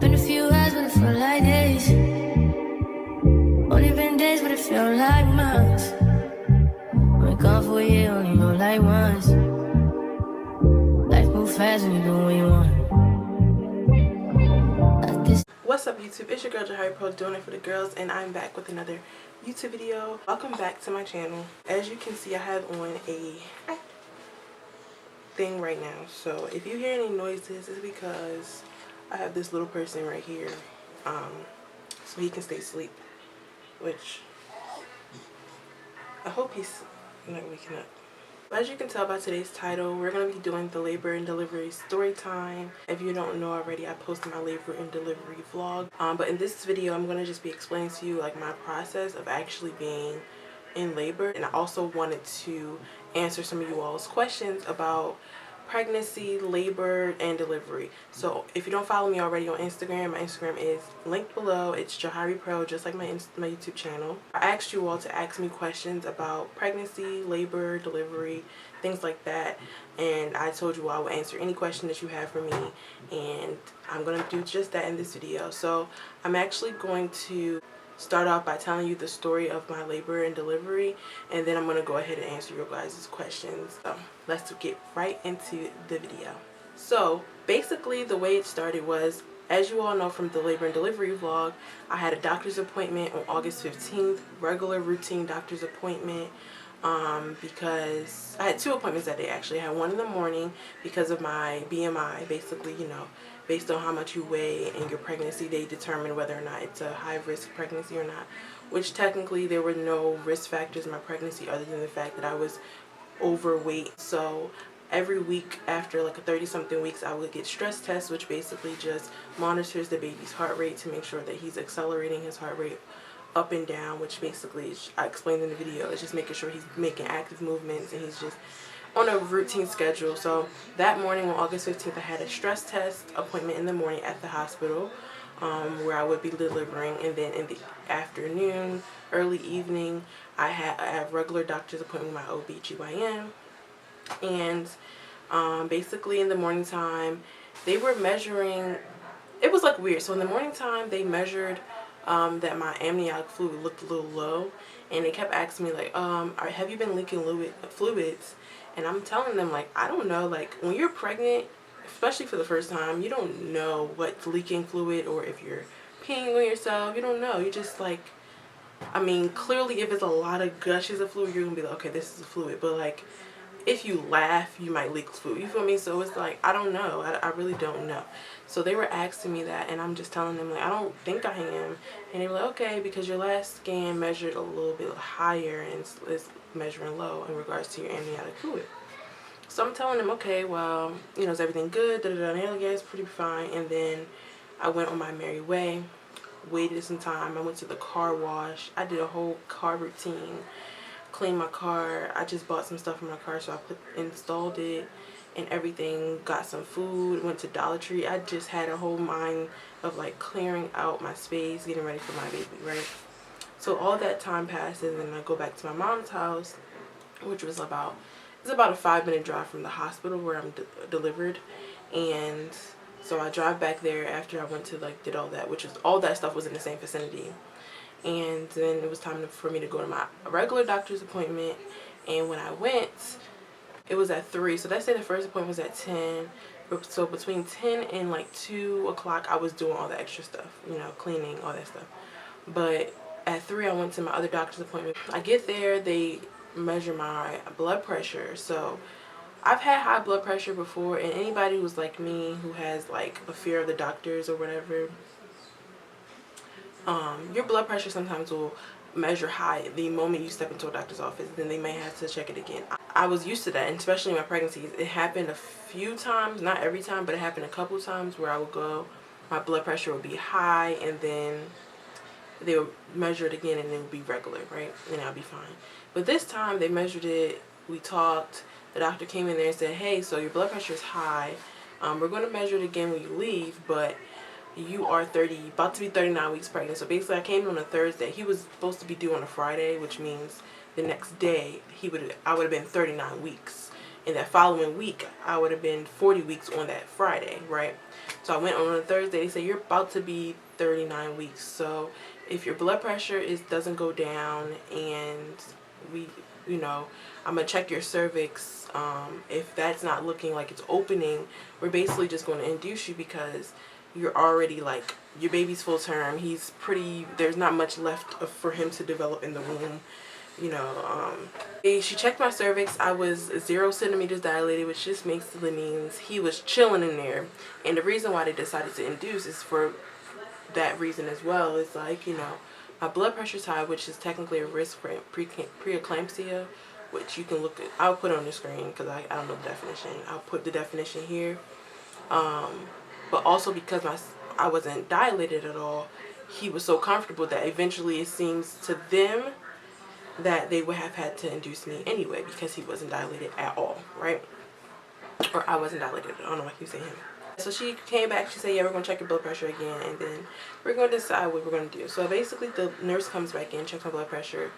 Been a few hours, but it felt like days. Only been days, but it felt like months. Been gone for a year, only know like once. Life move fast when you do what you want. What's up YouTube? It's your girl Johari Pro, doing it for the girls, and I'm back with another YouTube video. Welcome back to my channel. As you can see, I have on a thing right now, so if you hear any noises, it's because I have this little person right here, so he can stay asleep, which I hope he's not waking up. As you can tell by today's title, we're going to be doing the labor and delivery story time. If you don't know already, I posted my labor and delivery vlog. But in this video, I'm going to just be explaining to you like my process of actually being in labor. And I also wanted to answer some of you all's questions about pregnancy, labor, and delivery. So if you don't follow me already on Instagram, my Instagram is linked below. It's Johari Pro, just like my YouTube channel. I asked you all to ask me questions about pregnancy, labor, delivery, things like that, and I told you I would answer any question that you have for me, and I'm going to do just that in this video. So I'm actually going to start off by telling you the story of my labor and delivery, and then I'm going to go ahead and answer your guys' questions. So let's get right into the video. So basically the way it started was, as you all know from the labor and delivery vlog, I had a doctor's appointment on August 15th, regular routine doctor's appointment, because I had two appointments that day actually. I had one in the morning because of my BMI, basically, you know, based on how much you weigh in your pregnancy, they determine whether or not it's a high-risk pregnancy or not, which technically there were no risk factors in my pregnancy other than the fact that I was overweight. So every week after like 30-something weeks, I would get stress tests, which basically just monitors the baby's heart rate to make sure that he's accelerating his heart rate up and down, which basically, I explained in the video, is just making sure he's making active movements and he's just on a routine schedule. So that morning on August 15th, I had a stress test appointment in the morning at the hospital, where I would be delivering, and then in the afternoon, early evening, I have regular doctor's appointment with my OB/GYN. And basically in the morning time, they were measuring, it was like weird. So in the morning time, they measured that my amniotic fluid looked a little low, and they kept asking me like, have you been leaking fluids? And I'm telling them, like, I don't know. Like, when you're pregnant, especially for the first time, you don't know what's leaking fluid, or if you're peeing on yourself, you don't know. You just like, I mean, clearly if it's a lot of gushes of fluid, you're gonna be like, okay, this is a fluid. But like, if you laugh, you might leak fluid. You feel me? So it's like, I don't know. I really don't know. So they were asking me that, and I'm just telling them, like, I don't think I am. And they were like, okay, because your last scan measured a little bit higher and it's measuring low in regards to your amniotic fluid. So I'm telling them, okay, well, you know, is everything good? And they're like, yeah, it's pretty fine. And then I went on my merry way, waited some time. I went to the car wash. I did a whole car routine. Cleaned my car. I just bought some stuff in my car, so I installed it and everything. Got some food, went to Dollar Tree. I just had a whole mind of like clearing out my space, getting ready for my baby, right? So all that time passes, and I go back to my mom's house, which was about, it's about a 5-minute drive from the hospital where I'm delivered. And so I drive back there after I went to like did all that, which is all that stuff was in the same vicinity. And then it was time for me to go to my regular doctor's appointment. And when I went, it was at 3. So let's say the first appointment was at 10. So between 10 and like 2 o'clock, I was doing all the extra stuff, you know, cleaning, all that stuff. But at 3, I went to my other doctor's appointment. I get there, they measure my blood pressure. So I've had high blood pressure before, and anybody who's like me, who has like a fear of the doctors or whatever, your blood pressure sometimes will measure high the moment you step into a doctor's office. Then they may have to check it again. I was used to that, and especially in my pregnancies. It happened a few times, not every time, but it happened a couple times where I would go, my blood pressure would be high, and then they would measure it again and it would be regular, right? And I'll be fine. But this time they measured it, we talked, the doctor came in there and said, hey, so your blood pressure is high. We're going to measure it again when you leave, but you are about to be 39 weeks pregnant. So basically I came in on a Thursday. He was supposed to be due on a Friday, which means the next day I would have been 39 weeks. And that following week, I would have been 40 weeks on that Friday, right? So I went on a Thursday. They said, you're about to be 39 weeks. So if your blood pressure doesn't go down, and I'm going to check your cervix. If that's not looking like it's opening, we're basically just going to induce you, because you're already, like, your baby's full term. There's not much left for him to develop in the womb. She checked my cervix. I was 0 centimeters dilated, which just basically means he was chilling in there. And the reason why they decided to induce is for that reason as well. It's like, my blood pressure's high, which is technically a risk for preeclampsia, which you can look at. I'll put it on the screen because I don't know the definition. I'll put the definition here. But also because I wasn't dilated at all, he was so comfortable that eventually it seems to them that they would have had to induce me anyway, because he wasn't dilated at all, right? Or I wasn't dilated. I don't know why I keep saying him. So she came back. She said, yeah, we're going to check your blood pressure again, and then we're going to decide what we're going to do. So basically the nurse comes back in, checks my blood pressure.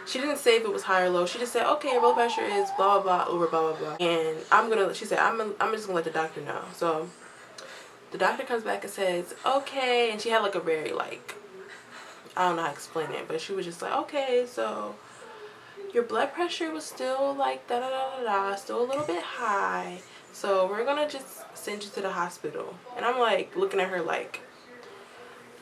She didn't say if it was high or low. She just said, okay, your blood pressure is blah, blah, blah, over blah, blah, blah. And she said, I'm just going to let the doctor know. So the doctor comes back and says, okay. And she had like a very, like, I don't know how to explain it, but she was just like, okay, so your blood pressure was still like still a little bit high. So we're going to just send you to the hospital. And I'm like looking at her like,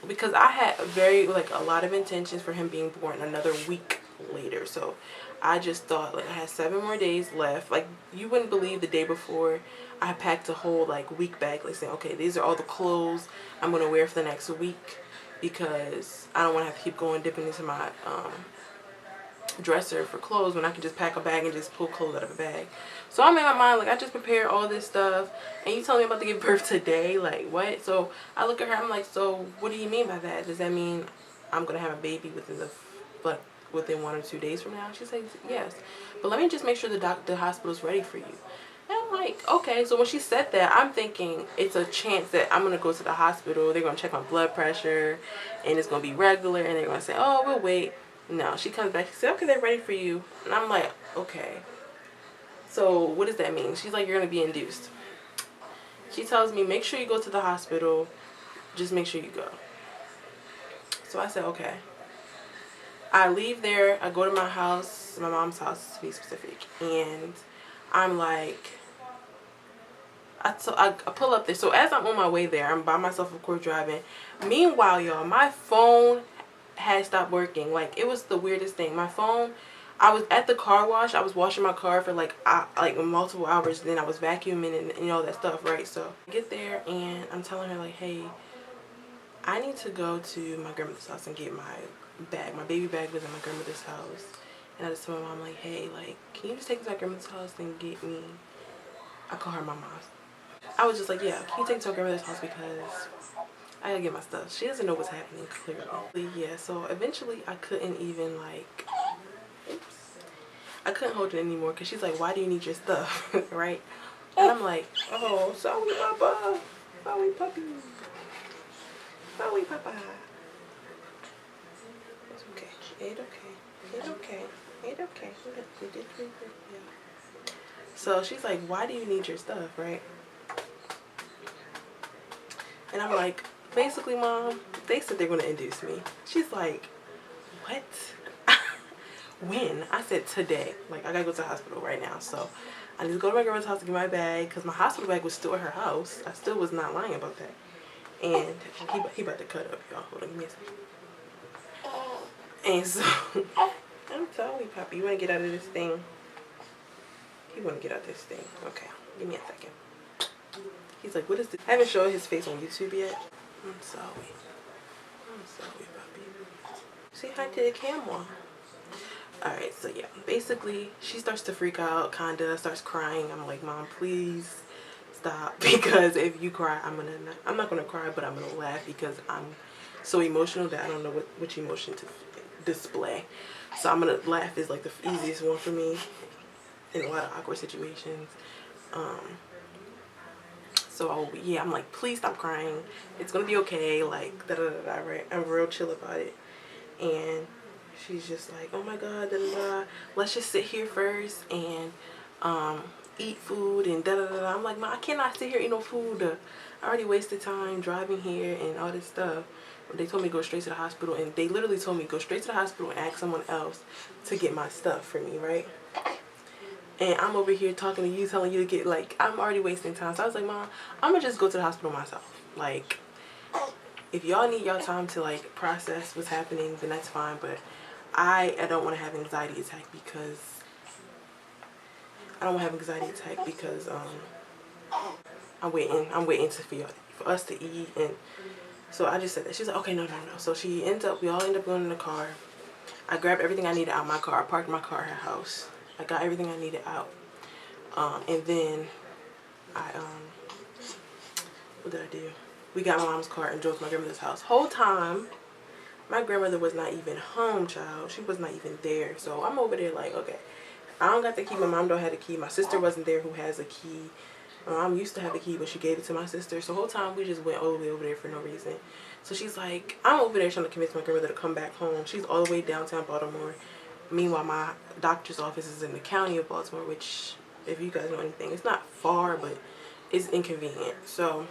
because I had a lot of intentions for him being born another week later. So I just thought, like, I had 7 more days left. Like, you wouldn't believe the day before I packed a whole like week bag, like saying, okay, these are all the clothes I'm going to wear for the next week, because I don't want to have to keep going dipping into my dresser for clothes when I can just pack a bag and just pull clothes out of a bag. So I'm in my mind, like, I just prepared all this stuff, and you tell me I'm about to give birth today? Like, what? So I look at her, I'm like, so what do you mean by that? Does that mean I'm gonna have a baby within 1 or 2 days from now? She says, yes, but let me just make sure the hospital's ready for you. And I'm like, okay. So when she said that, I'm thinking it's a chance that I'm gonna go to the hospital, they're gonna check my blood pressure, and it's gonna be regular, and they're gonna say, oh, we'll wait. No, she comes back, she said, okay, they're ready for you. And I'm like, okay, so what does that mean? She's like, you're going to be induced. She tells me, make sure you go to the hospital. Just make sure you go. So I said, okay. I leave there. I go to my house, my mom's house to be specific. And I'm like, I pull up there. So as I'm on my way there, I'm by myself, of course, driving. Meanwhile, y'all, my phone had stopped working. Like, it was the weirdest thing. My phone, I was at the car wash. I was washing my car for like multiple hours. Then I was vacuuming and all that stuff, right? So I get there and I'm telling her, like, hey, I need to go to my grandmother's house and get my bag. My baby bag was in my grandmother's house. And I just told my mom, like, hey, like, can you just take me to my grandmother's house and get me, I call her my mom. I was just like, yeah, can you take me to my grandmother's house because I gotta get my stuff. She doesn't know what's happening, clearly. Yeah, so eventually I couldn't even, like, I couldn't hold it anymore, because she's like, why do you need your stuff? Right? And I'm like, oh, sorry, papa. Sorry, puppy. Sorry, papa. It's okay. It's okay. It's okay. It's okay. We did pretty good. Yeah. So she's like, why do you need your stuff, right? And I'm like, basically, Mom, they said they're going to induce me. She's like, what? When? I said today. Like, I got to go to the hospital right now. So I need to go to my grandma's house to get my bag, because my hospital bag was still at her house. I still was not lying about that. And he about to cut up, y'all. Hold on, give me a second. And so, I'm telling you, Poppy, you want to get out of this thing? You want to get out of this thing. Okay, give me a second. He's like, what is this? I haven't shown his face on YouTube yet. I'm sorry. I'm sorry, Poppy. Say hi to the camera. Alright, so yeah, basically, she starts to freak out, kinda, starts crying. I'm like, Mom, please stop, because if you cry, I'm not gonna cry, but I'm gonna laugh, because I'm so emotional that I don't know which emotion to display. So I'm gonna laugh is like the easiest one for me in a lot of awkward situations. So yeah, I'm like, please stop crying. It's gonna be okay. Like, right? I'm real chill about it. And she's just like, oh my God, let's just sit here first. And eat food and da da da. I'm like, Ma, I cannot sit here and eat no food. I already wasted time driving here and all this stuff. They told me to go straight to the hospital, and they literally told me go straight to the hospital and ask someone else to get my stuff for me, right? And I'm over here talking to you, telling you to get, like, I'm already wasting time. So I was like, Mom, I'm gonna just go to the hospital myself. Like, if y'all need y'all time to, like, process what's happening, then that's fine. But I don't want to have anxiety attack because I'm waiting for us to eat. And so I just said that. She's like, okay, no. So we all end up going in the car. I grabbed everything I needed out of my car. I parked my car at her house. I got everything I needed out. And then what did I do? We got my mom's car and drove to my grandmother's house. Whole time, my grandmother was not even home, child. She was not even there. So I'm over there like, okay, I don't got the key. My mom don't have the key. My sister wasn't there who has a key. My mom used to have the key, but she gave it to my sister. So the whole time we just went all the way over there for no reason. So she's like, I'm over there trying to convince my grandmother to come back home. She's all the way downtown Baltimore. Meanwhile, my doctor's office is in the county of Baltimore, which, if you guys know anything, it's not far, but it's inconvenient. So,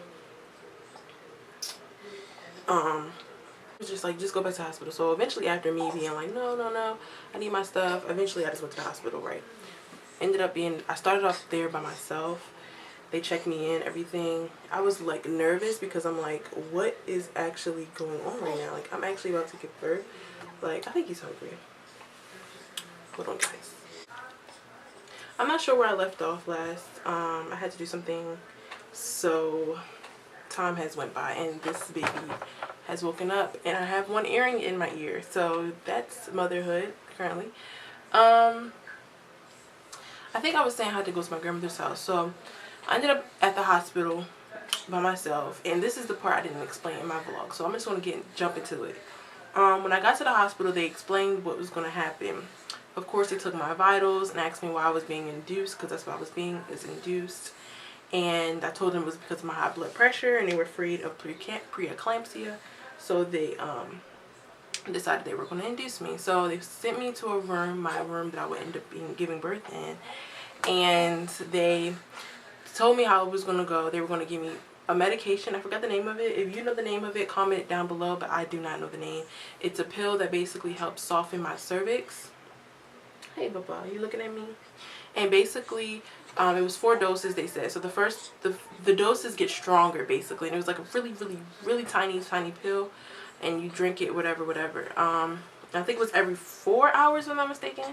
it's just like, just go back to the hospital. So eventually, after me being like, no, I need my stuff, eventually I just went to the hospital, right? I started off there by myself. They checked me in, everything. I was like nervous because I'm like, what is actually going on right now? Like, I'm actually about to give birth. Like, I think he's hungry. Hold on, guys. I'm not sure where I left off last. I had to do something, so time has went by and this baby has woken up and I have one earring in my ear. So that's motherhood currently. I think I was saying I had to go to my grandmother's house. So I ended up at the hospital by myself, and this is the part I didn't explain in my vlog. So I'm just going to jump into it. When I got to the hospital, they explained what was going to happen. Of course, they took my vitals and asked me why I was being induced, because that's what I was being, is induced. And I told them it was because of my high blood pressure, and they were afraid of preeclampsia. So they decided they were going to induce me. So they sent me to a room, my room that I would end up giving birth in. And they told me how it was going to go. They were going to give me a medication. I forgot the name of it. If you know the name of it, comment it down below, but I do not know the name. It's a pill that basically helps soften my cervix. Hey, Baba, you looking at me? And basically, it was 4 doses, they said. So the doses get stronger, basically. And it was like a really tiny pill. And you drink it, whatever. I think it was every 4 hours, if I'm not mistaken.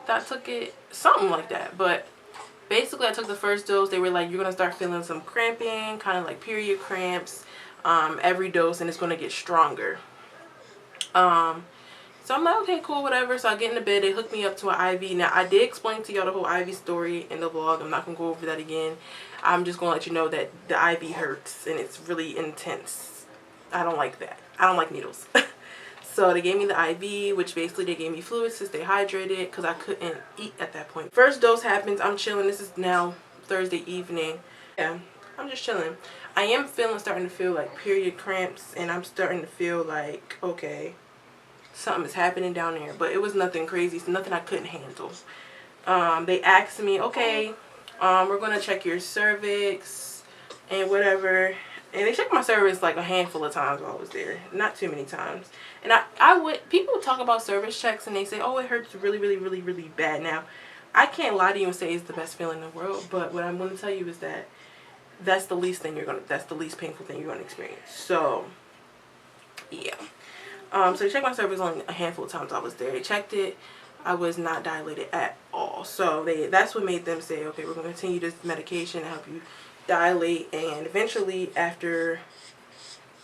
That took it, something like that. But basically, I took the first dose. They were like, you're going to start feeling some cramping, kind of like period cramps, every dose, and it's going to get stronger. So I'm like, okay, cool, whatever. So I get into bed. They hook me up to an IV. Now, I did explain to y'all the whole IV story in the vlog. I'm not going to go over that again. I'm just going to let you know that the IV hurts, and it's really intense. I don't like that. I don't like needles. So they gave me the IV, which basically they gave me fluids to stay hydrated because I couldn't eat at that point. First dose happens. I'm chilling. This is now Thursday evening. Yeah, I'm just chilling. I am starting to feel like period cramps, and I'm starting to feel like, okay, something is happening down there. But it was nothing crazy. It's nothing I couldn't handle. They asked me, okay, we're going to check your cervix and whatever. And they checked my cervix like a handful of times while I was there. Not too many times. And people talk about cervix checks and they say, oh, it hurts really bad. Now, I can't lie to you and say it's the best feeling in the world. But what I'm going to tell you is that that's the least painful thing you're going to experience. So, yeah. So they checked my cervix only a handful of times I was there. They checked it. I was not dilated at all. So that's what made them say, okay, we're going to continue this medication to help you dilate. And eventually, after,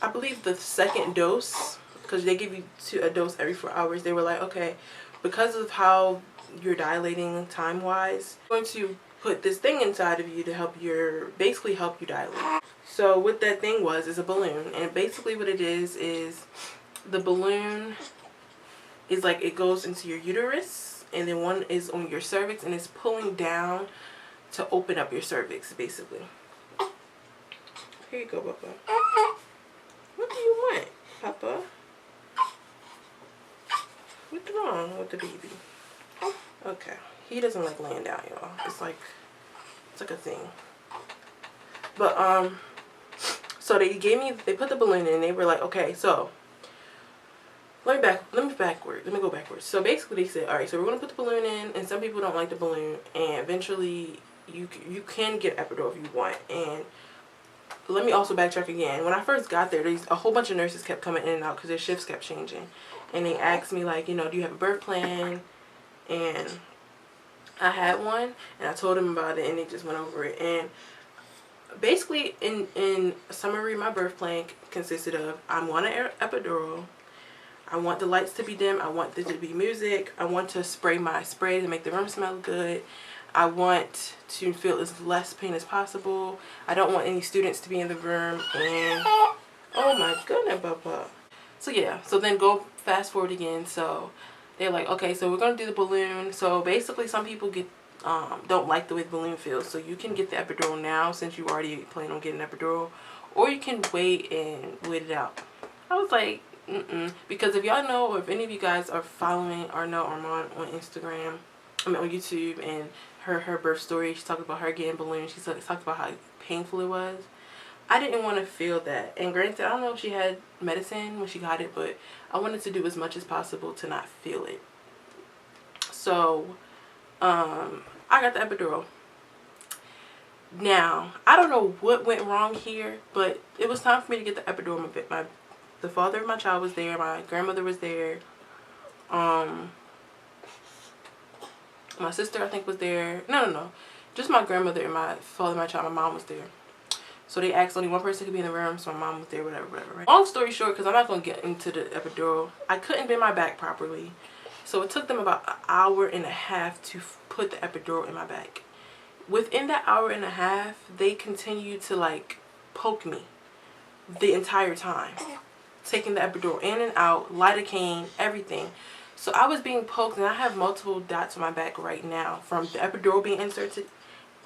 I believe, the second dose, because they give you a dose every 4 hours, they were like, okay, because of how you're dilating time-wise, I'm going to put this thing inside of you to basically help you dilate. So what that thing is a balloon. And basically what it is the balloon is like, it goes into your uterus, and then one is on your cervix, and it's pulling down to open up your cervix, basically. Here you go, Papa. What do you want, Papa? What's wrong with the baby? Okay. He doesn't like laying down, y'all. It's like It's like a thing. But so they put the balloon in. They were like, okay, so let me go backwards. So basically they said, all right, so we're gonna put the balloon in, and some people don't like the balloon, and eventually you can get epidural if you want. And let me also backtrack again. When I first got there, a whole bunch of nurses kept coming in and out because their shifts kept changing, and they asked me like, you know, do you have a birth plan? And I had one, and I told them about it, and they just went over it. And basically, in summary, my birth plan consisted of, I want an epidural. I want the lights to be dim. I want there to be music. I want to spray my spray to make the room smell good. I want to feel as less pain as possible. I don't want any students to be in the room. And oh my goodness, Papa. So yeah, so then go fast forward again. So they're like, okay, so we're gonna do the balloon. So basically, some people don't like the way the balloon feels. So you can get the epidural now since you already plan on getting an epidural, or you can wait and wait it out. I was like, because if y'all know, or if any of you guys are following or know Armand on Instagram, on YouTube, and her birth story, she talked about her getting balloons. She talked about how painful it was. I didn't want to feel that. And granted, I don't know if she had medicine when she got it, but I wanted to do as much as possible to not feel it. So I got the epidural. Now, I don't know what went wrong here, but it was time for me to get the epidural. The father of my child was there. My grandmother was there. My sister, I think, was there. No. Just my grandmother and my father, my child, my mom was there. So they asked only one person could be in the room, so my mom was there, whatever, right? Long story short, because I'm not going to get into the epidural, I couldn't bend my back properly. So it took them about an hour and a half to put the epidural in my back. Within that hour and a half, they continued to, like, poke me the entire time. Taking the epidural in and out, lidocaine, everything. So I was being poked, and I have multiple dots on my back right now from the epidural being inserted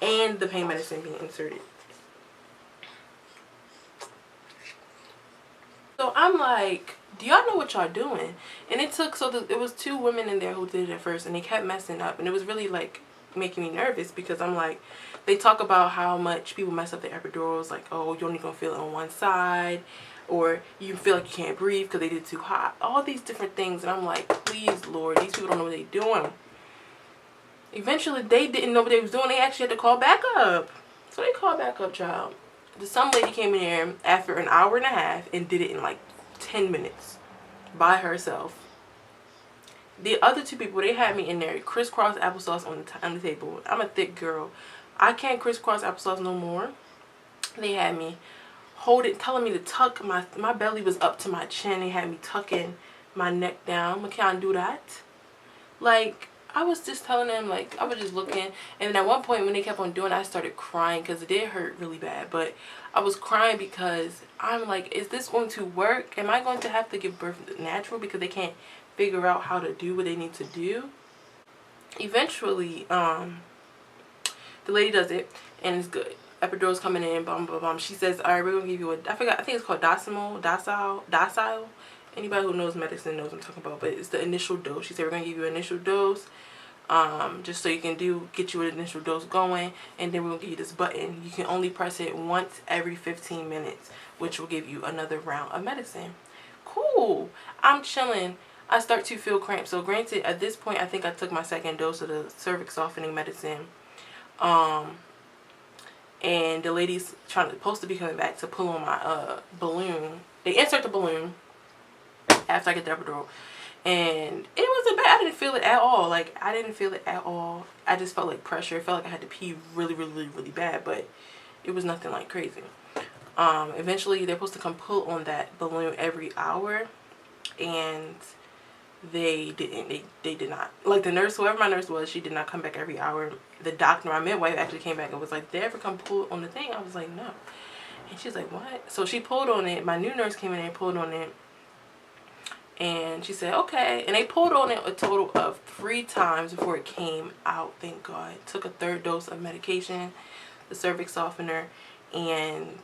and the pain medicine being inserted. So I'm like, do y'all know what y'all doing? And it took, it was two women in there who did it at first, and they kept messing up, and it was really like making me nervous because I'm like, they talk about how much people mess up their epidurals, like, oh, you're only gonna feel it on one side, or you feel like you can't breathe because they did it too hot, all these different things. And I'm like, please Lord, these people don't know what they're doing. Eventually they didn't know what they was doing. They actually had to call back up. So they called back up, child. Some lady came in there after an hour and a half and did it in like 10 minutes by herself. The other two people, they had me in there crisscross applesauce on the table. I'm a thick girl. I can't crisscross applesauce no more. They had me telling me to tuck my belly was up to my chin. They had me tucking my neck down. I can't do that. Like, I was just telling them, like, I was just looking. And then at one point when they kept on doing it, I started crying because it did hurt really bad. But I was crying because I'm like, is this going to work? Am I going to have to give birth natural because they can't figure out how to do what they need to do? Eventually, the lady does it and it's good. Epidural's coming in, bum, bum, bum. She says, all right, we're going to give you I think it's called docile. Anybody who knows medicine knows what I'm talking about, but it's the initial dose. She said, we're going to give you an initial dose, just so you can get you an initial dose going, and then we're going to give you this button. You can only press it once every 15 minutes, which will give you another round of medicine. Cool. I'm chilling. I start to feel cramps. So granted, at this point, I think I took my second dose of the cervix softening medicine. And the lady's supposed to be coming back to pull on my balloon. They insert the balloon after I get the epidural, and it wasn't bad. I didn't feel it at all. Like, I didn't feel it at all. I just felt like pressure. It felt like I had to pee really, really, really bad, but it was nothing like crazy. Eventually they're supposed to come pull on that balloon every hour, and they didn't. They did not. Like, the nurse, whoever my nurse was, she did not come back every hour. The doctor, my midwife, actually came back and was like, did they ever come pull on the thing? I was like, no. And she's like, what? So she pulled on it. My new nurse came in and pulled on it, and she said, okay. And they pulled on it a total of 3 times before it came out, thank God. Took a 3rd dose of medication, the cervix softener, and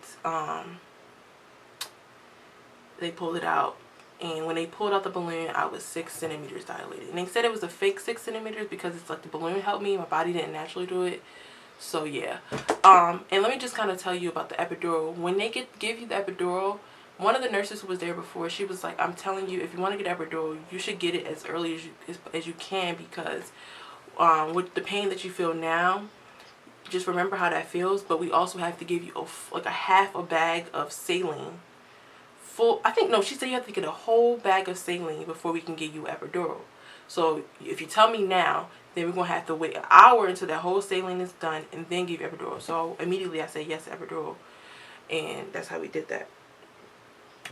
they pulled it out. And when they pulled out the balloon, I was 6 centimeters dilated. And they said it was a fake 6 centimeters because it's like the balloon helped me. My body didn't naturally do it. So yeah. And let me just kind of tell you about the epidural. When they give you the epidural, one of the nurses who was there before, she was like, I'm telling you, if you want to get epidural, you should get it as early as you can, because with the pain that you feel now, just remember how that feels. But we also have to give you like a half a bag of saline. Full, I think, no, she said you have to get a whole bag of saline before we can give you epidural. So if you tell me now, then we're going to have to wait an hour until that whole saline is done and then give you epidural. So immediately I said yes to epidural, and that's how we did that.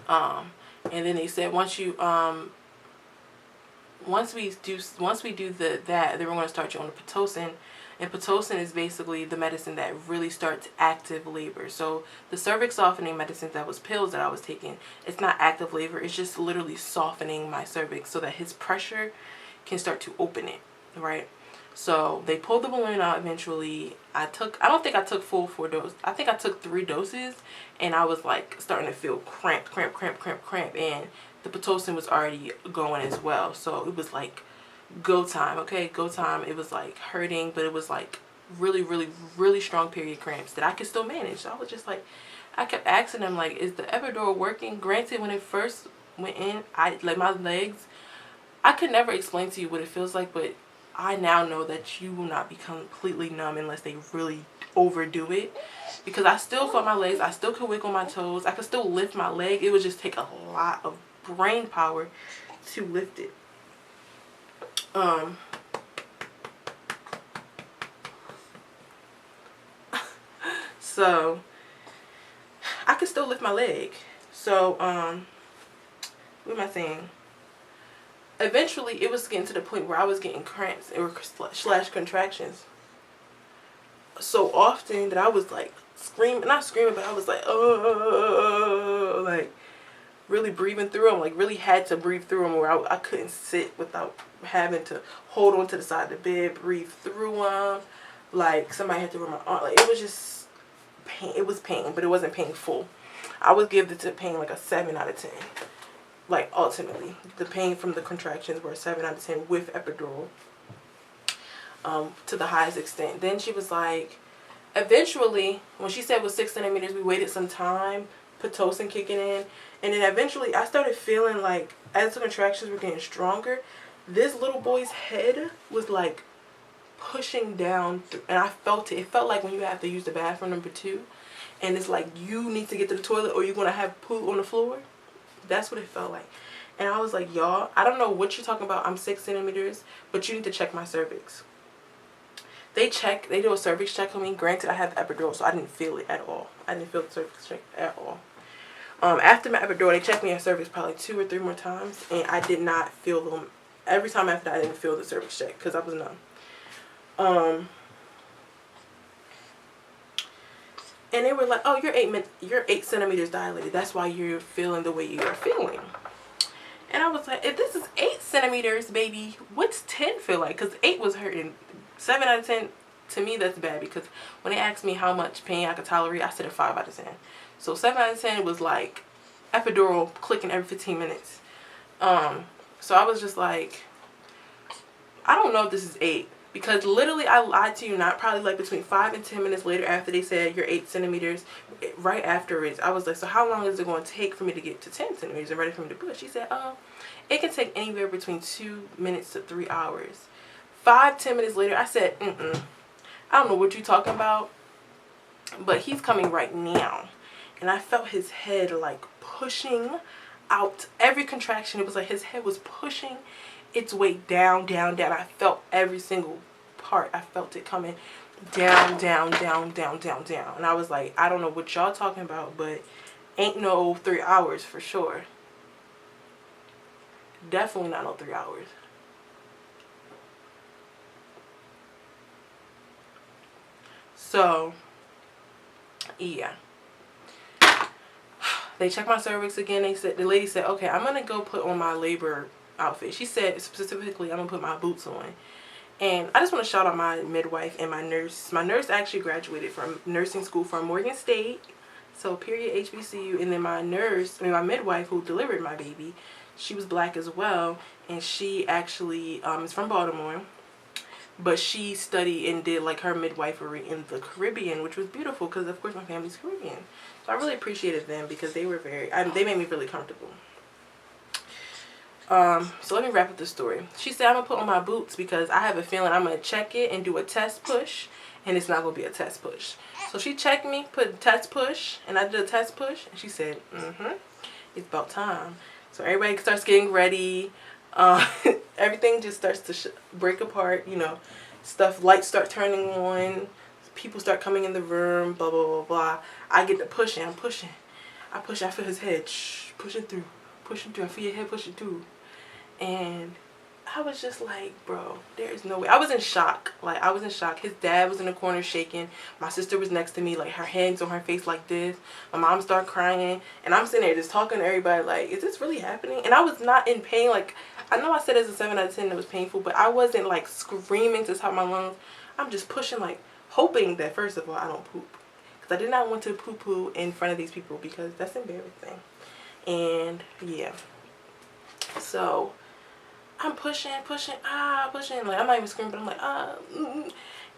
And then they said once we do that, then we're going to start you on the Pitocin. And Pitocin is basically the medicine that really starts active labor. So the cervix softening medicine, that was pills that I was taking, it's not active labor. It's just literally softening my cervix so that his pressure can start to open it, right? So they pulled the balloon out eventually. I don't think I took full 4 doses. I think I took 3 doses, and I was like starting to feel cramp. And the Pitocin was already going as well. So it was like go time, okay? Go time. It was like hurting, but it was like really strong period cramps that I could still manage. So I was just like, I kept asking them, like, is the epidural working? Granted, when it first went in, like my legs, I could never explain to you what it feels like, but I now know that you will not be completely numb unless they really overdo it, because I still felt my legs. I still could wiggle my toes. I could still lift my leg. It would just take a lot of brain power to lift it. So I could still lift my leg. So what am I saying? Eventually it was getting to the point where I was getting cramps or slash contractions so often that I was like screaming, not screaming, but I was like, oh, like really breathing through them, like really had to breathe through them, where I couldn't sit without having to hold on to the side of the bed, breathe through them, like somebody had to rub my arm. Like, it was just pain. It was pain, but it wasn't painful. I would give the pain like a 7 out of 10. Like, ultimately, the pain from the contractions were a 7 out of 10 with epidural, to the highest extent. Then she was like, eventually, when she said it was 6 centimeters, we waited some time, Pitocin kicking in, and then eventually I started feeling like, as the contractions were getting stronger, this little boy's head was like pushing down, and I felt it. It felt like when you have to use the bathroom number 2, and it's like you need to get to the toilet or you're going to have poo on the floor. That's what it felt like. And I was like, y'all, I don't know what you're talking about. I'm 6 centimeters, but you need to check my cervix. They do a cervix check on me. Granted, I have epidural, so I didn't feel it at all. I didn't feel the cervix check at all. After my epidural, they checked me at cervix probably 2 or 3 more times, and I did not feel them. Every time after that, I didn't feel the cervix check because I was numb. And they were like, oh, you're 8 centimeters dilated. That's why you're feeling the way you are feeling. And I was like, if this is 8 centimeters, baby, what's 10 feel like? Because 8 was hurting. 7 out of 10, to me, that's bad. Because when they asked me how much pain I could tolerate, I said a 5 out of 10. So 7 out of 10 was like epidural clicking every 15 minutes. So I was just like, I don't know if this is 8. Because literally, I lied to you not. Probably like between 5 and 10 minutes later, after they said you're 8 centimeters, right afterwards, I was like, so how long is it going to take for me to get to 10 centimeters and ready for me to push? She said, it can take anywhere between 2 minutes to 3 hours. 5-10 minutes later, I said, I don't know what you're talking about, but he's coming right now. And I felt his head like pushing out. Every contraction, it was like his head was pushing its way down. I felt every single part. I felt it coming down. And I was like, I don't know what y'all talking about, but ain't no 3 hours for sure. Definitely not no 3 hours. So, yeah. They checked my cervix again. The lady said, okay, I'm going to go put on my labor outfit. She said specifically, I'm going to put my boots on. And I just want to shout out my midwife and my nurse. My nurse actually graduated from nursing school from Morgan State. So, period, HBCU. And then my midwife who delivered my baby, she was black as well. And she actually is from Baltimore. but she studied and did like her midwifery in the Caribbean, which was beautiful because of course my family's Caribbean. So I really appreciated them because they were they made me really comfortable. So let me wrap up the story. She said, I'm gonna put on my boots because I have a feeling I'm gonna check it and do a test push, and it's not gonna be a test push. So she checked me, put a test push, and I did a test push, and she said, it's about time. So everybody starts getting ready. Everything just starts to break apart, you know, lights start turning on, people start coming in the room, blah, blah, blah, blah. I get to pushing, I'm pushing. I feel his head, pushing through, I feel your head pushing through. And I was just like, bro, there is no way. I was in shock. Like, I was in shock. His dad was in the corner shaking. My sister was next to me, like, her hands on her face like this. My mom started crying. And I'm sitting there just talking to everybody like, is this really happening? And I was not in pain. Like, I know I said it's a 7 out of 10 that was painful, but I wasn't, like, screaming to the top of my lungs. I'm just pushing, like, hoping that, first of all, I don't poop. Because I did not want to poo-poo in front of these people because that's embarrassing. And, yeah. So I'm pushing, pushing. Like, I'm not even screaming, but I'm like,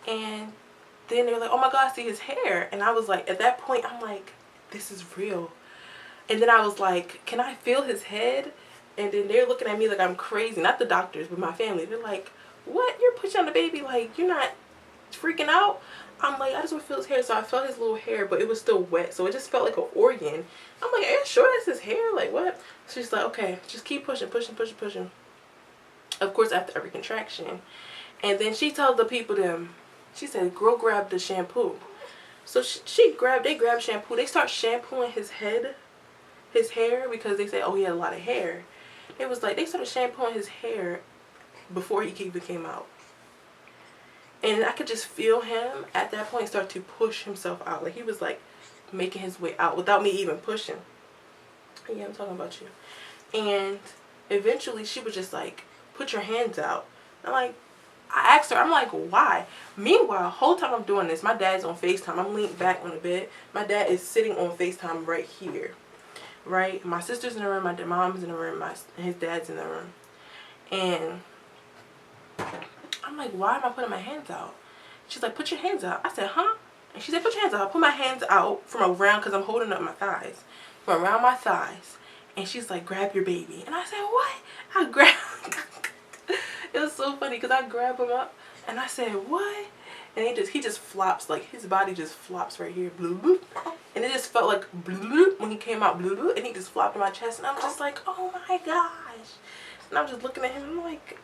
And then they were like, oh my God, I see his hair. And I was like, at that point, I'm like, this is real. And then I was like, can I feel his head? And then they're looking at me like I'm crazy. Not the doctors, but my family. They're like, what? You're pushing on the baby? Like, you're not freaking out? I'm like, I just want to feel his hair. So I felt his little hair, but it was still wet. So it just felt like an organ. I'm like, are you sure that's his hair? Like, what? So she's like, okay, just keep pushing, pushing, pushing, pushing. Of course, after every contraction. And then she told the people she said, girl, grab the shampoo. So they grabbed shampoo. They start shampooing his hair, because they said, oh, he had a lot of hair. It was like, they started shampooing his hair before he even came out. And I could just feel him at that point start to push himself out. Like, he was like making his way out without me even pushing. Yeah, I'm talking about you. And eventually she was just like, put your hands out. I'm like, I asked her, I'm like, why? Meanwhile, the whole time I'm doing this, my dad's on FaceTime. I'm leaning back on the bed. My dad is sitting on FaceTime right here. Right? My sister's in the room, my mom's in the room, and his dad's in the room. And I'm like, why am I putting my hands out? She's like, put your hands out. I said, huh? And she said, put your hands out. I put my hands out from around, because I'm holding up my thighs. From around my thighs. And she's like, grab your baby. And I said, what? I grabbed. It was so funny because I grabbed him up and I said, what? And he just flops, like his body just flops right here, bloop, bloop. And it just felt like bloop, bloop when he came out, bloop, bloop, and he just flopped in my chest. And I'm just like, oh my gosh. And I'm just looking at him and I'm like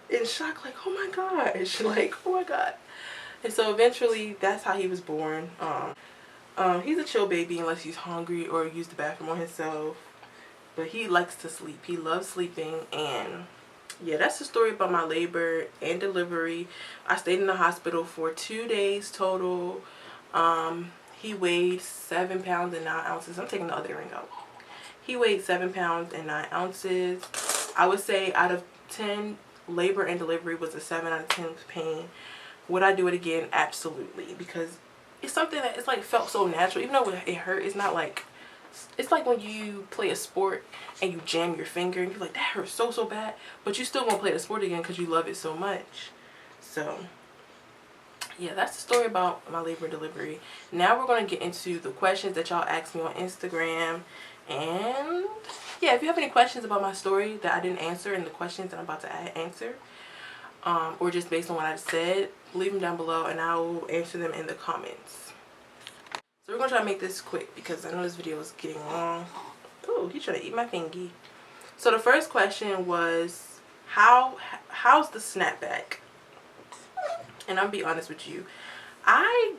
in shock, like, oh my gosh, like, oh my God. And so eventually that's how he was born. He's a chill baby unless he's hungry or use the bathroom on himself. But he likes to sleep. He loves sleeping. And yeah, that's the story about my labor and delivery. I stayed in the hospital for 2 days total. He weighed 7 pounds and 9 ounces. I'm taking the other ring out. He weighed 7 pounds and 9 ounces. I would say out of 10, labor and delivery was a 7 out of 10 pain. Would I do it again? Absolutely. Because it's something that it's like felt so natural. Even though it hurt, it's not like, it's like when you play a sport and you jam your finger and you're like, that hurts so bad, but you still won't play the sport again because you love it so much. So yeah, that's the story about my labor and delivery. Now we're going to get into the questions that y'all asked me on Instagram. And yeah, if you have any questions about my story that I didn't answer and the questions that I'm about to answer, or just based on what I said, leave them down below and I will answer them in the comments. So we're going to try to make this quick because I know this video is getting long. Oh, he's trying to eat my fingy. So the first question was, how's the snapback? And I'll be honest with you. I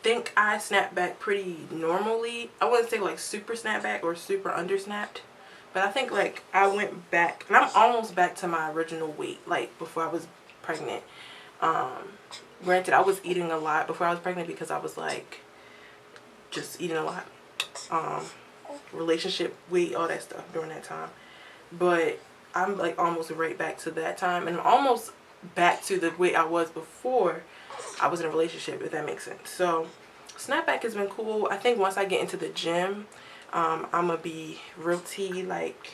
think I snap back pretty normally. I wouldn't say like super snapback or super under snapped. But I think like I went back, and I'm almost back to my original weight, like before I was pregnant. Granted, I was eating a lot before I was pregnant because I was like, just eating a lot. Relationship weight, all that stuff during that time. But I'm like almost right back to that time, and I'm almost back to the weight I was before I was in a relationship, if that makes sense. So snapback has been cool. I think once I get into the gym, I'm gonna be real tea, like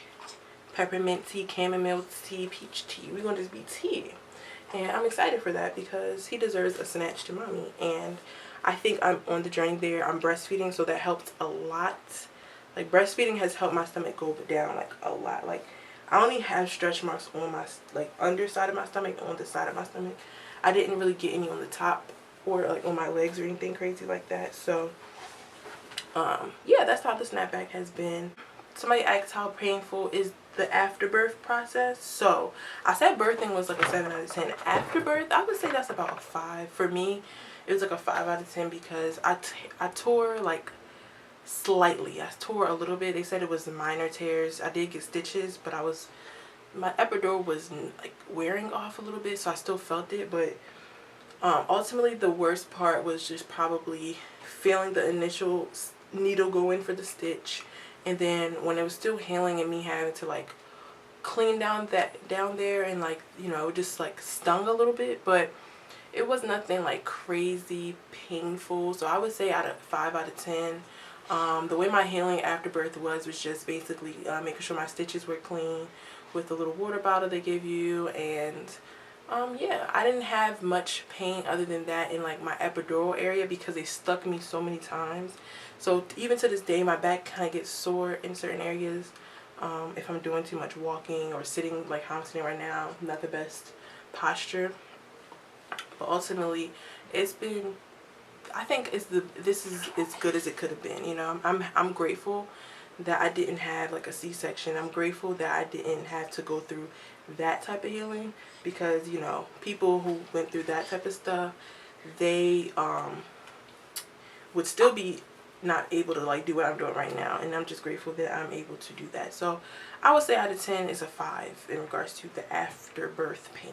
peppermint tea, chamomile tea, peach tea. We're gonna just be tea. And I'm excited for that because he deserves a snatch to mommy. And I think I'm on the journey there. I'm breastfeeding, so that helped a lot. Like, breastfeeding has helped my stomach go down, like, a lot. Like, I only have stretch marks on my, like, underside of my stomach and on the side of my stomach. I didn't really get any on the top or, like, on my legs or anything crazy like that. So, yeah, that's how the snapback has been. Somebody asked how painful is the afterbirth process. So I said birthing was like a 7 out of 10. Afterbirth, I would say that's about a 5. For me, it was like a 5 out of 10 because I tore like slightly. I tore a little bit. They said it was minor tears. I did get stitches, but my epidural was like wearing off a little bit, so I still felt it. But ultimately, the worst part was just probably feeling the initial needle go in for the stitch, and then when it was still healing and me having to like clean down there, and like, you know, it just like stung a little bit, but it was nothing like crazy painful. So I would say out of 5 out of 10. The way my healing after birth was just basically making sure my stitches were clean with the little water bottle they give you, and yeah, I didn't have much pain other than that in like my epidural area because they stuck me so many times. So even to this day, my back kind of gets sore in certain areas if I'm doing too much walking or sitting like how I'm sitting right now. Not the best posture, but ultimately it's been, I think this is as good as it could have been. You know, I'm grateful that I didn't have like a C-section. I'm grateful that I didn't have to go through that type of healing, because, you know, people who went through that type of stuff, they would still be not able to like do what I'm doing right now, and I'm just grateful that I'm able to do that. So I would say out of 10 is a 5 in regards to the afterbirth pain.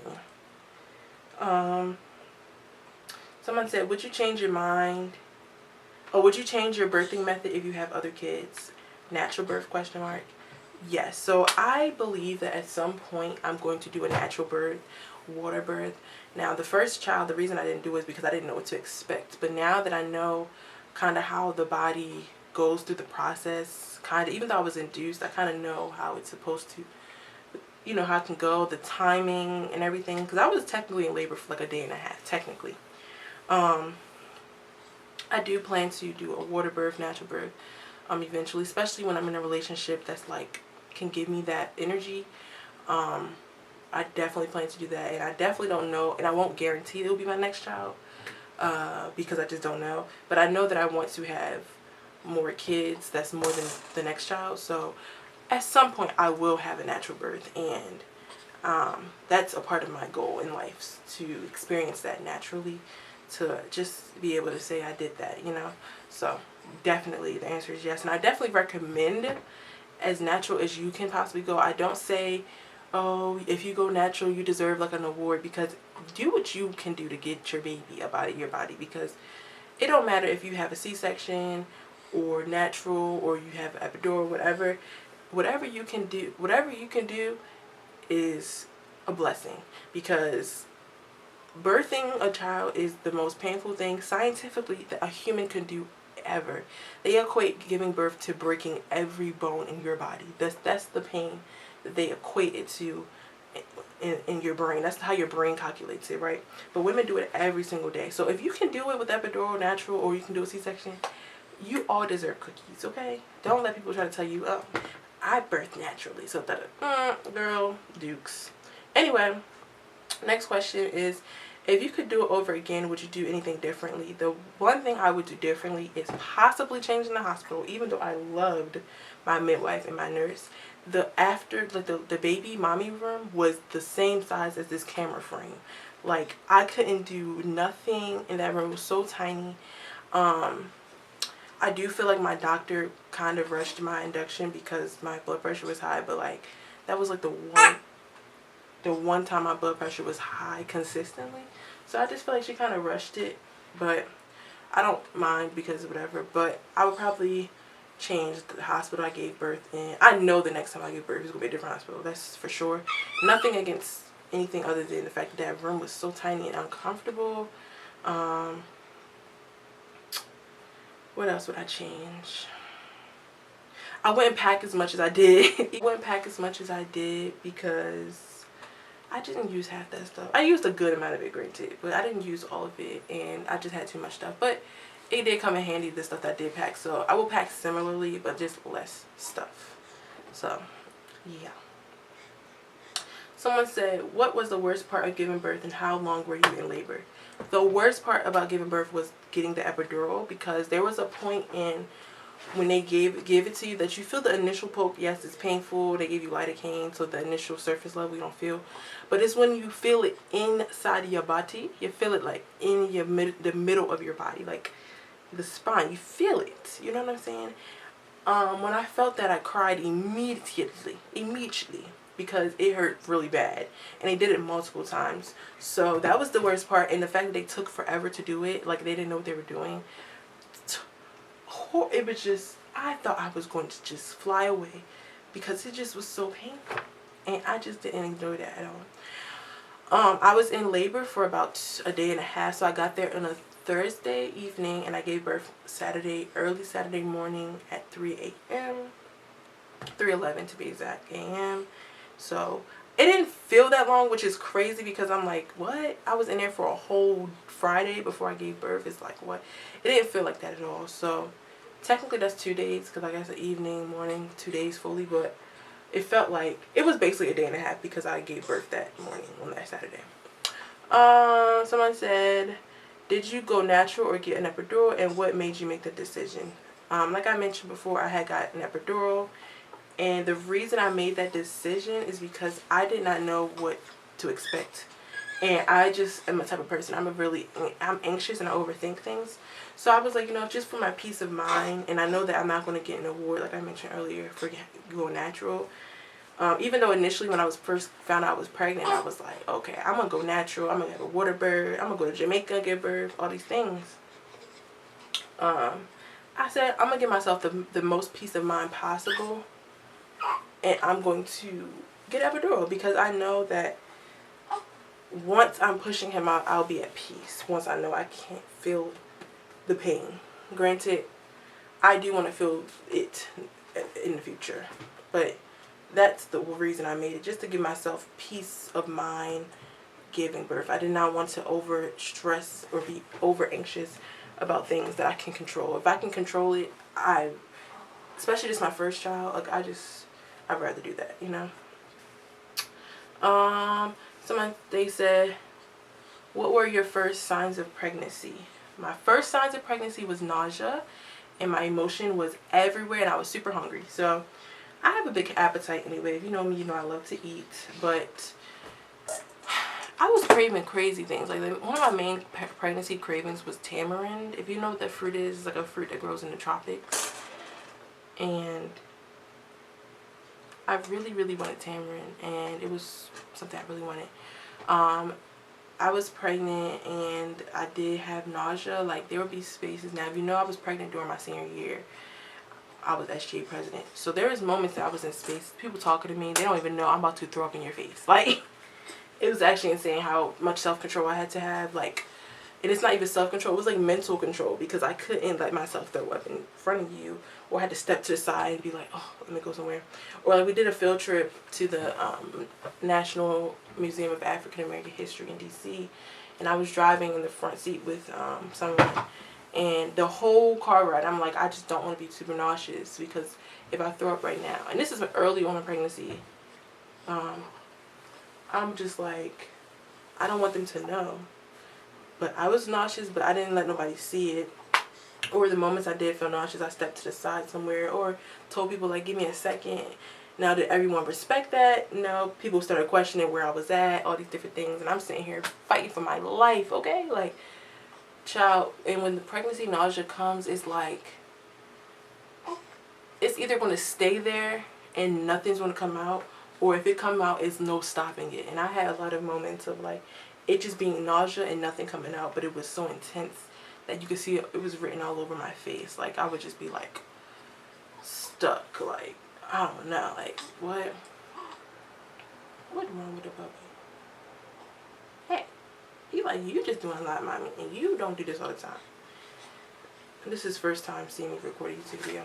Someone said, would you change your mind, or would you change your birthing method if you have other kids? Natural birth, question mark. Yes. So I believe that at some point I'm going to do a natural birth, water birth. Now the first child, the reason I didn't do it is because I didn't know what to expect. But now that I know kind of how the body goes through the process, kind of, even though I was induced, I kind of know how it's supposed to, you know, how it can go, the timing and everything. Because I was technically in labor for like a day and a half, technically. I do plan to do a water birth, natural birth, eventually, especially when I'm in a relationship that's like can give me that energy. I definitely plan to do that, and I definitely don't know, and I won't guarantee it'll be my next child because I just don't know. But I know that I want to have more kids. That's more than the next child. So at some point I will have a natural birth, and that's a part of my goal in life, to experience that naturally, to just be able to say I did that, you know. So definitely the answer is yes, and I definitely recommend as natural as you can possibly go. I don't say, oh, if you go natural you deserve like an award, because do what you can do to get your baby up out of your body, because it don't matter if you have a C-section or natural or you have epidural, whatever you can do is a blessing, because birthing a child is the most painful thing scientifically that a human can do ever. They equate giving birth to breaking every bone in your body. That's the pain that they equate it to in your brain. That's how your brain calculates it, right? But women do it every single day. So if you can do it with epidural, natural, or you can do a C-section, you all deserve cookies, okay? Don't let people try to tell you, oh, I birthed naturally, so that girl, dukes. Anyway, next question is, if you could do it over again, would you do anything differently? The one thing I would do differently is possibly changing the hospital, even though I loved my midwife and my nurse. The baby mommy room was the same size as this camera frame. Like, I couldn't do nothing in that room. It was so tiny. I do feel like my doctor kind of rushed my induction because my blood pressure was high, but like that was like the one time my blood pressure was high consistently. So I just feel like she kind of rushed it, but I don't mind because whatever. But I would probably change the hospital I gave birth in. I know the next time I give birth is going to be a different hospital. That's for sure. Nothing against anything other than the fact that that room was so tiny and uncomfortable. What else would I change? I wouldn't pack as much as I did. I wouldn't pack as much as I did because I didn't use half that stuff. I used a good amount of it, granted, but I didn't use all of it, and I just had too much stuff. But it did come in handy, the stuff that I did pack. So I will pack similarly, but just less stuff. So, yeah. Someone said, what was the worst part of giving birth and how long were you in labor? The worst part about giving birth was getting the epidural, because there was a point in when they gave it to you that you feel the initial poke. Yes, it's painful. They give you lidocaine, so the initial surface level you don't feel. But it's when you feel it inside of your body. You feel it like in your the middle of your body, like the spine. You feel it. You know what I'm saying? When I felt that, I cried immediately, because it hurt really bad, and they did it multiple times. So that was the worst part, and the fact that they took forever to do it, like they didn't know what they were doing. It was just, I thought I was going to just fly away, because it just was so painful, and I just didn't enjoy that at all. I was in labor for about a day and a half, so I got there on a Thursday evening, and I gave birth early Saturday morning at 3 a.m. 3:11 to be exact, a.m. So it didn't feel that long, which is crazy, because I'm like, what? I was in there for a whole Friday before I gave birth. It's like, what? It didn't feel like that at all. So technically that's 2 days, because I guess the evening, morning, 2 days fully, but it felt like it was basically a day and a half, because I gave birth that morning on that Saturday. Someone said, did you go natural or get an epidural, and what made you make the decision? Like I mentioned before, I had got an epidural, and the reason I made that decision is because I did not know what to expect. And I just am a type of person, I'm anxious and I overthink things. So I was like, just for my peace of mind, and I know that I'm not going to get an award, like I mentioned earlier, for going natural. Even though initially when I was first found out I was pregnant, I was like, okay, I'm going to go natural. I'm going to have a water birth. I'm going to go to Jamaica and give birth, all these things. I said, I'm going to give myself the most peace of mind possible. And I'm going to get epidural, because I know that once I'm pushing him out, I'll be at peace. Once I know I can't feel the pain. Granted, I do want to feel it in the future. But that's the reason I made it, just to give myself peace of mind giving birth. I did not want to over stress or be over anxious about things that I can control. If I can control it, especially this is my first child, like I'd rather do that, they said, what were your first signs of pregnancy? My first signs of pregnancy was nausea, and my emotion was everywhere, and I was super hungry. So I have a big appetite anyway. If you know me, you know I love to eat, but I was craving crazy things. Like one of my main pregnancy cravings was tamarind. If you know what that fruit is, it's like a fruit that grows in the tropics. And I really, really wanted tamarind, and it was something I really wanted. I was pregnant, and I did have nausea. Like, there would be spaces. Now, if you know, I was pregnant during my senior year. I was SGA president. So there was moments that I was in space, people talking to me, they don't even know I'm about to throw up in your face. Like, it was actually insane how much self-control I had to have. Like, and it's not even self-control, it was like mental control, because I couldn't let myself throw up in front of you, or I had to step to the side and be like, oh, let me go somewhere. Or like we did a field trip to the National Museum of African American History in DC, and I was driving in the front seat with someone, and the whole car ride I'm like, I just don't want to be super nauseous, because if I throw up right now, and this is early on in pregnancy, I'm just like, I don't want them to know. But I was nauseous, but I didn't let nobody see it. Or the moments I did feel nauseous, I stepped to the side somewhere, or told people, like, give me a second. Now, did everyone respect that? No. People started questioning where I was at, all these different things, and I'm sitting here fighting for my life, okay? Like, child, and when the pregnancy nausea comes, it's like, it's either going to stay there and nothing's going to come out, or if it come out, it's no stopping it. And I had a lot of moments of, like, it just being nausea and nothing coming out, but it was so intense that you could see it was written all over my face. Like, I would just be like stuck, like, I don't know, like, what's wrong with the puppy? Hey, he like, you just doing a lot, mommy, and you don't do this all the time. And this is first time seeing me record a YouTube video.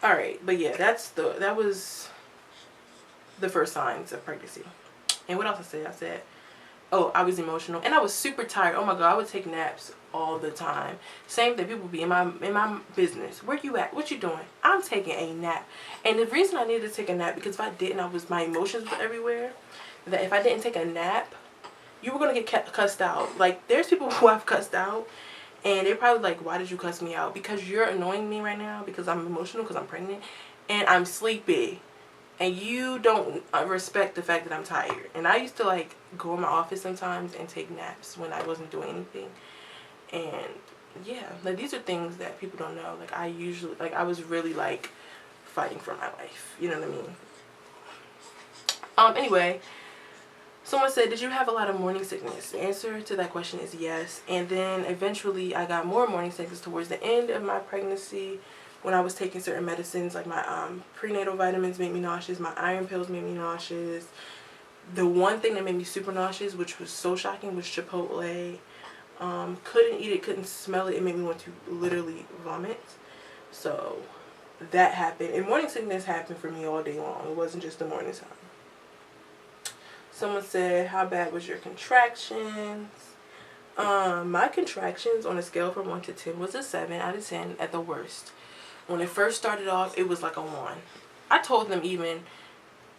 Alright, but yeah, that was the first signs of pregnancy. And what else I said, oh, I was emotional and I was super tired. Oh my god, I would take naps all the time. Same thing, people would be in my business. Where you at? What you doing? I'm taking a nap. And the reason I needed to take a nap, because if I didn't, my emotions were everywhere. That if I didn't take a nap, you were gonna get cussed out. Like, there's people who I've cussed out and they're probably like, why did you cuss me out? Because you're annoying me right now, because I'm emotional, because I'm pregnant and I'm sleepy. And you don't respect the fact that I'm tired. And I used to like go in my office sometimes and take naps when I wasn't doing anything. And yeah, like these are things that people don't know. Like I was really like fighting for my life. You know what I mean? Anyway, someone said, did you have a lot of morning sickness? The answer to that question is yes. And then eventually I got more morning sickness towards the end of my pregnancy. When I was taking certain medicines, like my prenatal vitamins made me nauseous, my iron pills made me nauseous. The one thing that made me super nauseous, which was so shocking, was Chipotle. Couldn't eat it, couldn't smell it. It made me want to literally vomit. So that happened. And morning sickness happened for me all day long. It wasn't just the morning time. Someone said, how bad was your contractions? My contractions on a scale from 1 to 10 was a 7 out of 10 at the worst. When it first started off, it was like a 1. I told them even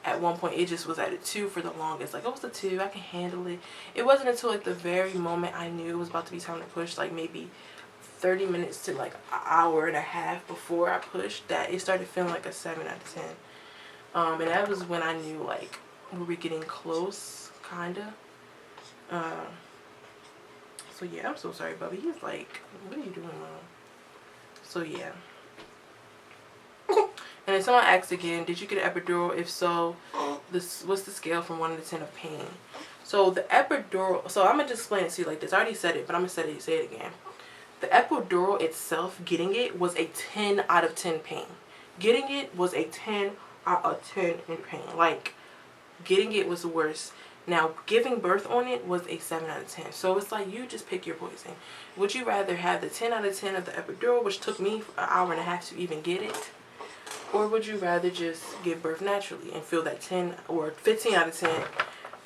at one point it just was at a 2 for the longest. Like, oh, it's a 2, I can handle it. It wasn't until like the very moment I knew it was about to be time to push, like maybe 30 minutes to like an hour and a half before I pushed, that it started feeling like a 7 out of 10. And that was when I knew like we were getting close, kinda. So yeah, I'm so sorry, Bubby. He's like, what are you doing, Mom? So yeah. And then someone asked again, did you get an epidural? If so, what's the scale from 1 to 10 of pain? So the epidural, so I'm going to just explain it to you like this. I already said it, but I'm going to say it again. The epidural itself, getting it, was a 10 out of 10 pain. Getting it was a 10 out of 10 in pain. Like, getting it was the worst. Now, giving birth on it was a 7 out of 10. So it's like, you just pick your poison. Would you rather have the 10 out of 10 of the epidural, which took me an hour and a half to even get it? Or would you rather just give birth naturally and feel that 10 or 15 out of 10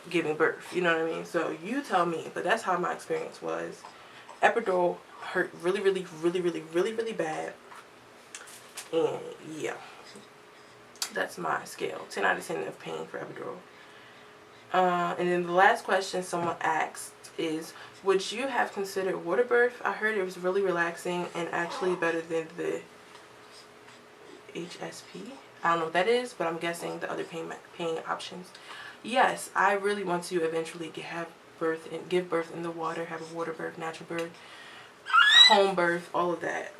giving birth? You know what I mean? So you tell me. But that's how my experience was. Epidural hurt really, really, really, really, really, really bad. And yeah, that's my scale. 10 out of 10 of pain for epidural. And then the last question someone asked is, would you have considered water birth? I heard it was really relaxing and actually better than the HSP. I don't know what that is, but I'm guessing the other pain options. Yes, I really want to eventually give birth in the water, have a water birth, natural birth, home birth, all of that.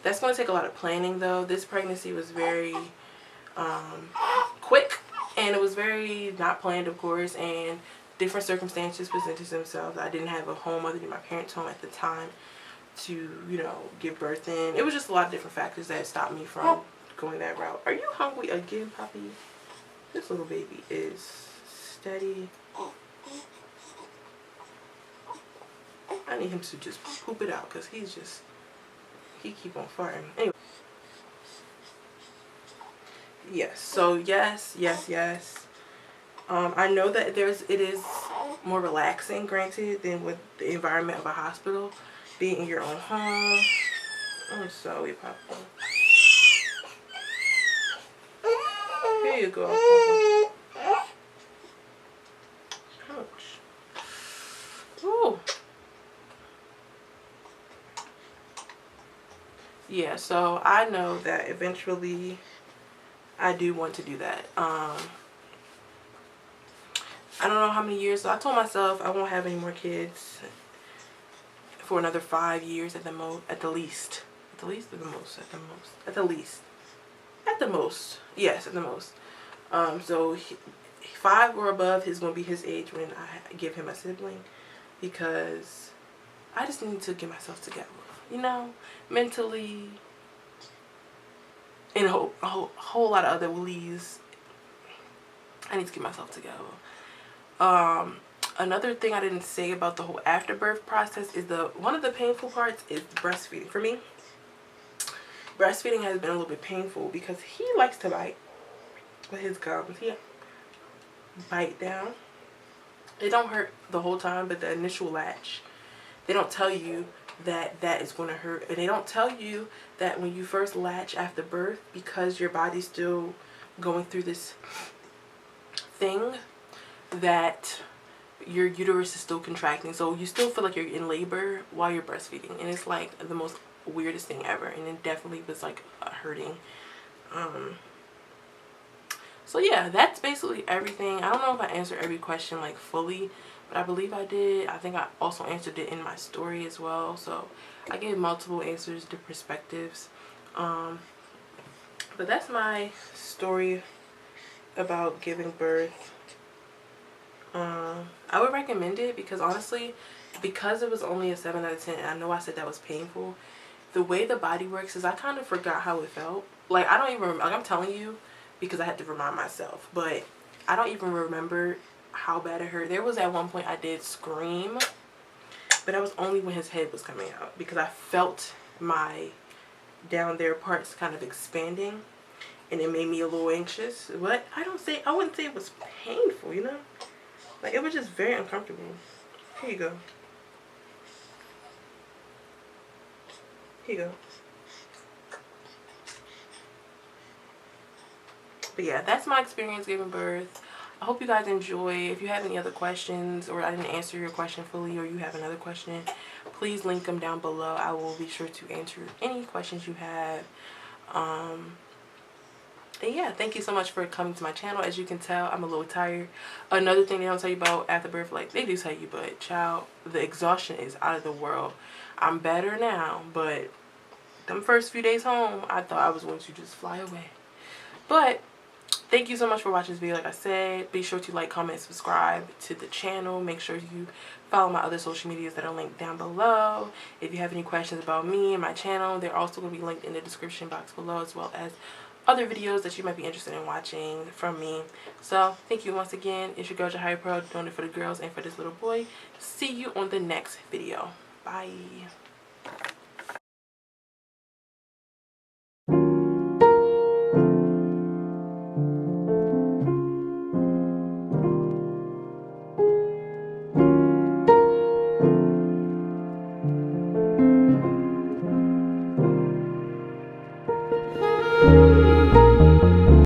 That's going to take a lot of planning though. This pregnancy was very quick, and it was very not planned, of course, and different circumstances presented themselves. I didn't have a home other than my parents' home at the time to, you know, give birth in. It was just a lot of different factors that stopped me from going that route. Are you hungry again, Poppy? This little baby is steady. I need him to just poop it out because he keep on farting. Anyway. Yes, so yes. I know that it is more relaxing, granted, than with the environment of a hospital. Being in your own home. I'm sorry, Papa. Here you go, Papa. Ouch. Ooh. Yeah, so I know that eventually I do want to do that. I don't know how many years. So I told myself I won't have any more kids for another 5 years at the most, at the least. At the least or the most? At the most. At the least. At the most. Yes, at the most. So 5 or above is going to be his age when I give him a sibling, because I just need to get myself together, you know, mentally, and a whole lot of other ways. I need to get myself together. Another thing I didn't say about the whole afterbirth process is one of the painful parts is breastfeeding. For me, breastfeeding has been a little bit painful because he likes to bite with his gums. bite down. It don't hurt the whole time, but the initial latch, they don't tell you that that is going to hurt. And they don't tell you that when you first latch after birth, because your body's still going through this thing, that your uterus is still contracting. So you still feel like you're in labor while you're breastfeeding. And it's like the most weirdest thing ever. And it definitely was like hurting. So yeah, that's basically everything. I don't know if I answered every question like fully, but I believe I did. I think I also answered it in my story as well. So I gave multiple answers to perspectives. But that's my story about giving birth. I would recommend it because honestly, because it was only a 7 out of 10, and I know I said that was painful, the way the body works is I kind of forgot how it felt. Like, I don't even remember, like I'm telling you because I had to remind myself, but I don't even remember how bad it hurt. There was at one point I did scream, but that was only when his head was coming out because I felt my down there parts kind of expanding, and it made me a little anxious. But I wouldn't say it was painful, you know? Like, it was just very uncomfortable. Here you go. Here you go. But yeah, that's my experience giving birth. I hope you guys enjoy. If you have any other questions, or I didn't answer your question fully, or you have another question, please link them down below. I will be sure to answer any questions you have. And yeah, thank you so much for coming to my channel. As you can tell, I'm a little tired. Another thing they don't tell you about after birth, like they do tell you, but child, the exhaustion is out of the world. I'm better now, but them first few days home, I thought I was going to just fly away. But thank you so much for watching this video. Like I said, be sure to like, comment, subscribe to the channel. Make sure you follow my other social medias that are linked down below. If you have any questions about me and my channel, they're also going to be linked in the description box below, as well as other videos that you might be interested in watching from me. So thank you once again. It's your girl Johari Pro, doing it for the girls and for this little boy. See you on the next video. Bye.